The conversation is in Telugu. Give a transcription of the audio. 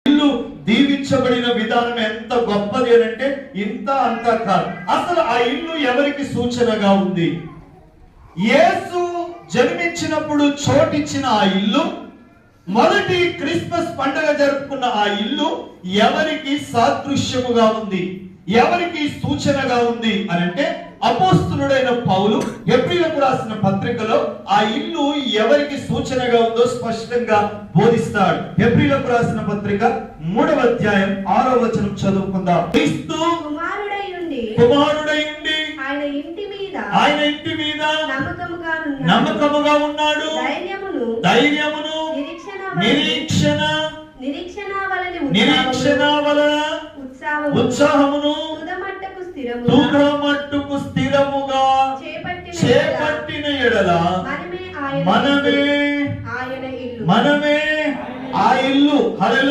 ఇల్లు దీవించబడిన విధానం ఎంత గొప్పది అని అంటే ఇంత అంత కాదు. అసలు ఆ ఇల్లు ఎవరికి సూచనగా ఉంది? యేసు జన్మించినప్పుడు చోటిచ్చిన ఆ ఇల్లు, మొదటి క్రిస్మస్ పండుగ జరుపుకున్న ఆ ఇల్లు ఎవరికి సాదృశ్యముగా ఉంది, ఎవరికి సూచనగా ఉంది అని అంటే అపోస్తలుడైన పౌలు హెబ్రీయులకు రాసిన పత్రికలో ఆ ఇల్లు ఎవరికి సూచనగా ఉందో స్పష్టంగా బోధిస్తాడు. హెబ్రీయులకు రాసిన పత్రిక 3వ అధ్యాయం 6వ వచనం చదువుకుందాం. క్రీస్తు కుమారుడై ఉండి ఆయన ఇంటి మీద నమ్మకముగా ఉన్నాడు. ధైర్యమును నిరీక్షణ వలన ఉత్సాహమును తుదమట్టుకు స్థిరముగా చేపట్టిన ఎడల మనమే ఆ ఇల్లు. హల్లెలూయా.